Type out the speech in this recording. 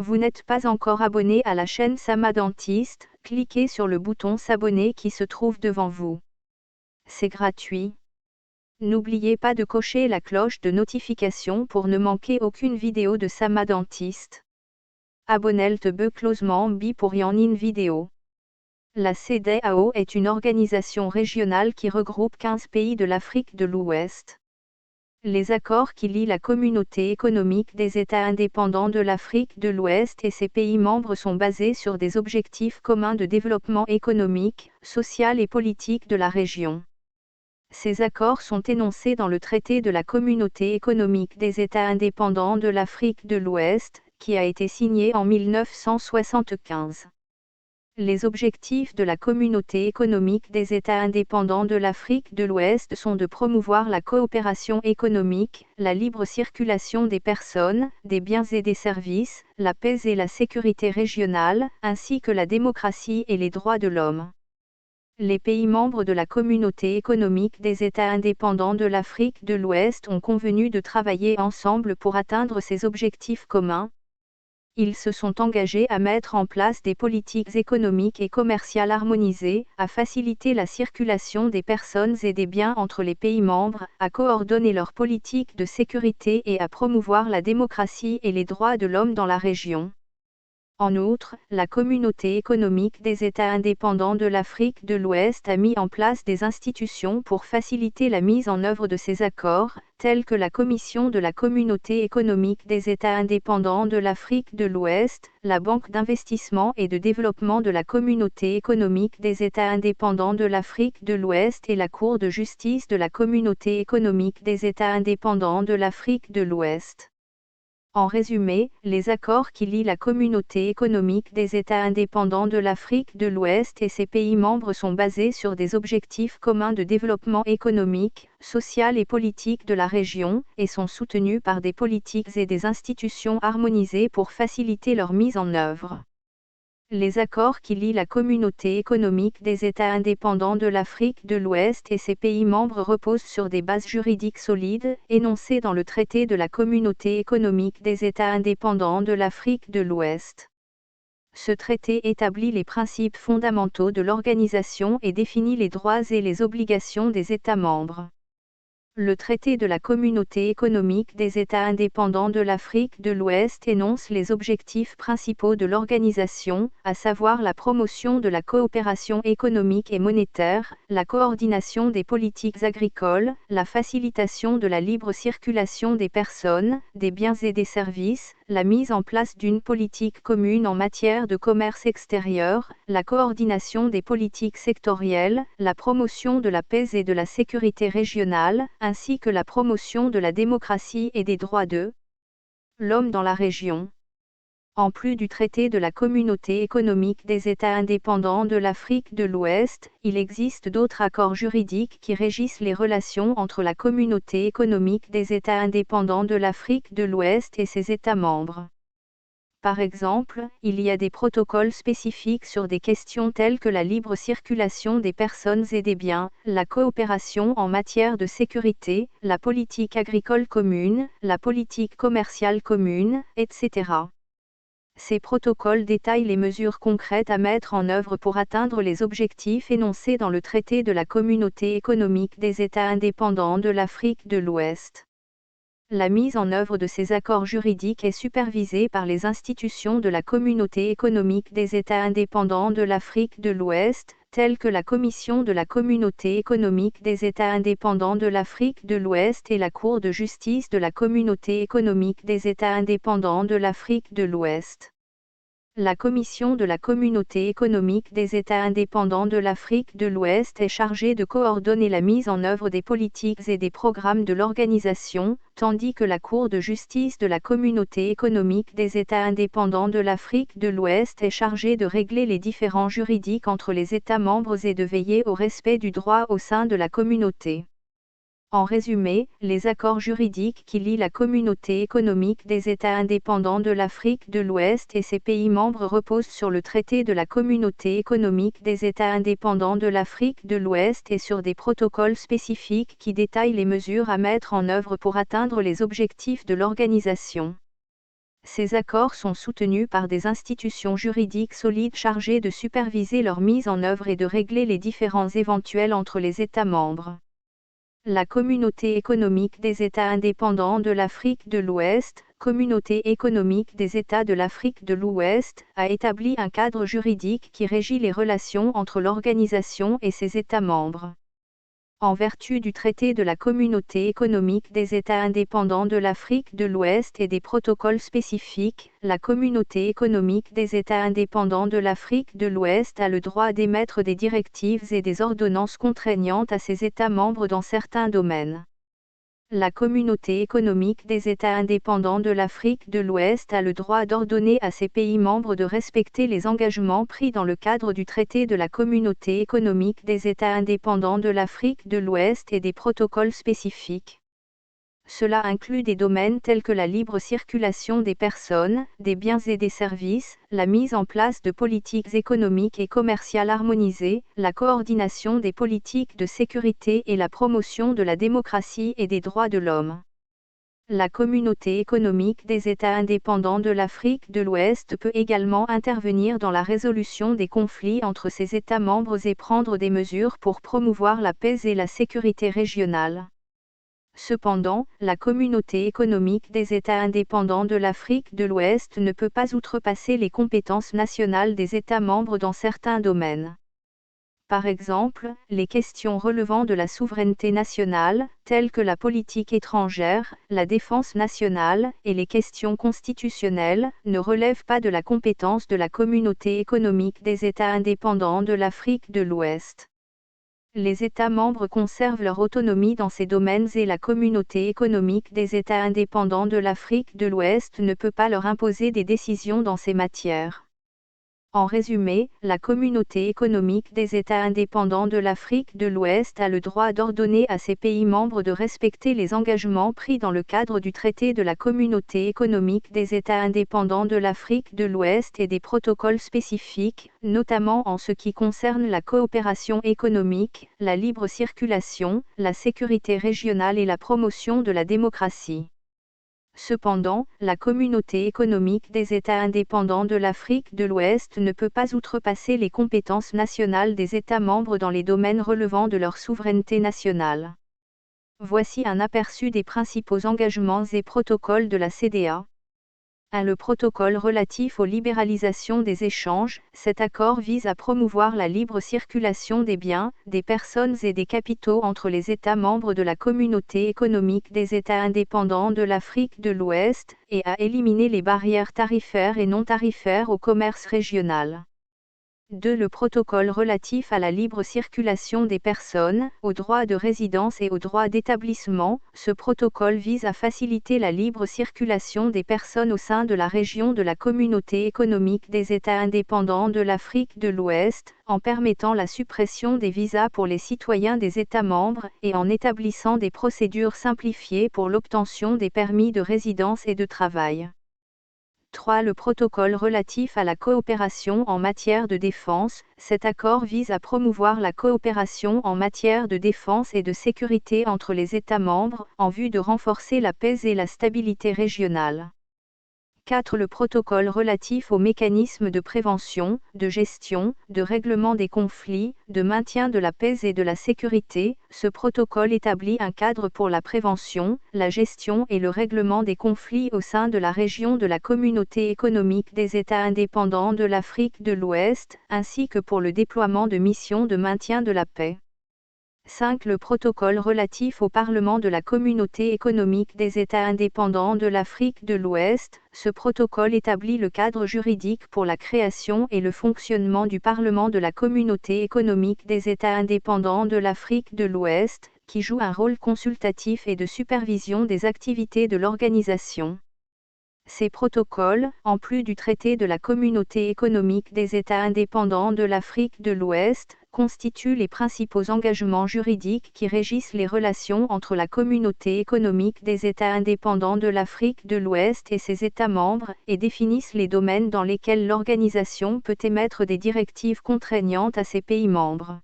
Vous n'êtes pas encore abonné à la chaîne Sama Dentiste, cliquez sur le bouton s'abonner qui se trouve devant vous. C'est gratuit. N'oubliez pas de cocher la cloche de notification pour ne manquer aucune vidéo de Sama Dentiste. Abonnez-te closement pour y en une vidéo. La CEDEAO est une organisation régionale qui regroupe 15 pays de l'Afrique de l'Ouest. Les accords qui lient la communauté économique des États indépendants de l'Afrique de l'Ouest et ses pays membres sont basés sur des objectifs communs de développement économique, social et politique de la région. Ces accords sont énoncés dans le traité de la Communauté économique des États indépendants de l'Afrique de l'Ouest, qui a été signé en 1975. Les objectifs de la Communauté économique des États indépendants de l'Afrique de l'Ouest sont de promouvoir la coopération économique, la libre circulation des personnes, des biens et des services, la paix et la sécurité régionale, ainsi que la démocratie et les droits de l'homme. Les pays membres de la Communauté économique des États indépendants de l'Afrique de l'Ouest ont convenu de travailler ensemble pour atteindre ces objectifs communs. Ils se sont engagés à mettre en place des politiques économiques et commerciales harmonisées, à faciliter la circulation des personnes et des biens entre les pays membres, à coordonner leurs politiques de sécurité et à promouvoir la démocratie et les droits de l'homme dans la région. En outre, la Communauté économique des États indépendants de l'Afrique de l'Ouest a mis en place des institutions pour faciliter la mise en œuvre de ces accords, telles que la Commission de la Communauté économique des États indépendants de l'Afrique de l'Ouest, la Banque d'investissement et de développement de la Communauté économique des États indépendants de l'Afrique de l'Ouest et la Cour de justice de la Communauté économique des États indépendants de l'Afrique de l'Ouest. En résumé, les accords qui lient la Communauté économique des États indépendants de l'Afrique de l'Ouest et ses pays membres sont basés sur des objectifs communs de développement économique, social et politique de la région, et sont soutenus par des politiques et des institutions harmonisées pour faciliter leur mise en œuvre. Les accords qui lient la Communauté économique des États indépendants de l'Afrique de l'Ouest et ses pays membres reposent sur des bases juridiques solides, énoncées dans le traité de la Communauté économique des États indépendants de l'Afrique de l'Ouest. Ce traité établit les principes fondamentaux de l'organisation et définit les droits et les obligations des États membres. Le traité de la Communauté économique des États indépendants de l'Afrique de l'Ouest énonce les objectifs principaux de l'organisation, à savoir la promotion de la coopération économique et monétaire, la coordination des politiques agricoles, la facilitation de la libre circulation des personnes, des biens et des services, la mise en place d'une politique commune en matière de commerce extérieur, la coordination des politiques sectorielles, la promotion de la paix et de la sécurité régionale, ainsi que la promotion de la démocratie et des droits de l'homme dans la région. En plus du traité de la Communauté économique des États indépendants de l'Afrique de l'Ouest, il existe d'autres accords juridiques qui régissent les relations entre la Communauté économique des États indépendants de l'Afrique de l'Ouest et ses États membres. Par exemple, il y a des protocoles spécifiques sur des questions telles que la libre circulation des personnes et des biens, la coopération en matière de sécurité, la politique agricole commune, la politique commerciale commune, etc. Ces protocoles détaillent les mesures concrètes à mettre en œuvre pour atteindre les objectifs énoncés dans le traité de la Communauté économique des États indépendants de l'Afrique de l'Ouest. La mise en œuvre de ces accords juridiques est supervisée par les institutions de la Communauté économique des États indépendants de l'Afrique de l'Ouest, telles que la Commission de la Communauté économique des États indépendants de l'Afrique de l'Ouest et la Cour de justice de la Communauté économique des États indépendants de l'Afrique de l'Ouest. La Commission de la Communauté économique des États indépendants de l'Afrique de l'Ouest est chargée de coordonner la mise en œuvre des politiques et des programmes de l'organisation, tandis que la Cour de justice de la Communauté économique des États indépendants de l'Afrique de l'Ouest est chargée de régler les différends juridiques entre les États membres et de veiller au respect du droit au sein de la communauté. En résumé, les accords juridiques qui lient la Communauté économique des États indépendants de l'Afrique de l'Ouest et ses pays membres reposent sur le traité de la Communauté économique des États indépendants de l'Afrique de l'Ouest et sur des protocoles spécifiques qui détaillent les mesures à mettre en œuvre pour atteindre les objectifs de l'organisation. Ces accords sont soutenus par des institutions juridiques solides chargées de superviser leur mise en œuvre et de régler les différends éventuels entre les États membres. La Communauté économique des États indépendants de l'Afrique de l'Ouest, Communauté économique des États de l'Afrique de l'Ouest, a établi un cadre juridique qui régit les relations entre l'organisation et ses États membres. En vertu du traité de la Communauté économique des États indépendants de l'Afrique de l'Ouest et des protocoles spécifiques, la Communauté économique des États indépendants de l'Afrique de l'Ouest a le droit d'émettre des directives et des ordonnances contraignantes à ses États membres dans certains domaines. La Communauté économique des États indépendants de l'Afrique de l'Ouest a le droit d'ordonner à ses pays membres de respecter les engagements pris dans le cadre du traité de la Communauté économique des États indépendants de l'Afrique de l'Ouest et des protocoles spécifiques. Cela inclut des domaines tels que la libre circulation des personnes, des biens et des services, la mise en place de politiques économiques et commerciales harmonisées, la coordination des politiques de sécurité et la promotion de la démocratie et des droits de l'homme. La Communauté économique des États indépendants de l'Afrique de l'Ouest peut également intervenir dans la résolution des conflits entre ses États membres et prendre des mesures pour promouvoir la paix et la sécurité régionale. Cependant, la Communauté économique des États indépendants de l'Afrique de l'Ouest ne peut pas outrepasser les compétences nationales des États membres dans certains domaines. Par exemple, les questions relevant de la souveraineté nationale, telles que la politique étrangère, la défense nationale et les questions constitutionnelles, ne relèvent pas de la compétence de la Communauté économique des États indépendants de l'Afrique de l'Ouest. Les États membres conservent leur autonomie dans ces domaines et la Communauté économique des États indépendants de l'Afrique de l'Ouest ne peut pas leur imposer des décisions dans ces matières. En résumé, la Communauté économique des États indépendants de l'Afrique de l'Ouest a le droit d'ordonner à ses pays membres de respecter les engagements pris dans le cadre du traité de la Communauté économique des États indépendants de l'Afrique de l'Ouest et des protocoles spécifiques, notamment en ce qui concerne la coopération économique, la libre circulation, la sécurité régionale et la promotion de la démocratie. Cependant, la Communauté économique des États indépendants de l'Afrique de l'Ouest ne peut pas outrepasser les compétences nationales des États membres dans les domaines relevant de leur souveraineté nationale. Voici un aperçu des principaux engagements et protocoles de la CEDEAO. 1. Le protocole relatif aux libéralisations des échanges. Cet accord vise à promouvoir la libre circulation des biens, des personnes et des capitaux entre les États membres de la Communauté économique des États indépendants de l'Afrique de l'Ouest, et à éliminer les barrières tarifaires et non tarifaires au commerce régional. 2. Le protocole relatif à la libre circulation des personnes, aux droits de résidence et aux droits d'établissement. Ce protocole vise à faciliter la libre circulation des personnes au sein de la région de la Communauté économique des États indépendants de l'Afrique de l'Ouest, en permettant la suppression des visas pour les citoyens des États membres et en établissant des procédures simplifiées pour l'obtention des permis de résidence et de travail. 3. Le protocole relatif à la coopération en matière de défense. Cet accord vise à promouvoir la coopération en matière de défense et de sécurité entre les États membres, en vue de renforcer la paix et la stabilité régionale. 4. Le protocole relatif aux mécanismes de prévention, de gestion, de règlement des conflits, de maintien de la paix et de la sécurité. Ce protocole établit un cadre pour la prévention, la gestion et le règlement des conflits au sein de la région de la Communauté économique des États indépendants de l'Afrique de l'Ouest, ainsi que pour le déploiement de missions de maintien de la paix. 5. Le protocole relatif au Parlement de la Communauté économique des États indépendants de l'Afrique de l'Ouest. Ce protocole établit le cadre juridique pour la création et le fonctionnement du Parlement de la Communauté économique des États indépendants de l'Afrique de l'Ouest, qui joue un rôle consultatif et de supervision des activités de l'organisation. Ces protocoles, en plus du traité de la Communauté économique des États indépendants de l'Afrique de l'Ouest, constituent les principaux engagements juridiques qui régissent les relations entre la Communauté économique des États indépendants de l'Afrique de l'Ouest et ses États membres, et définissent les domaines dans lesquels l'organisation peut émettre des directives contraignantes à ses pays membres.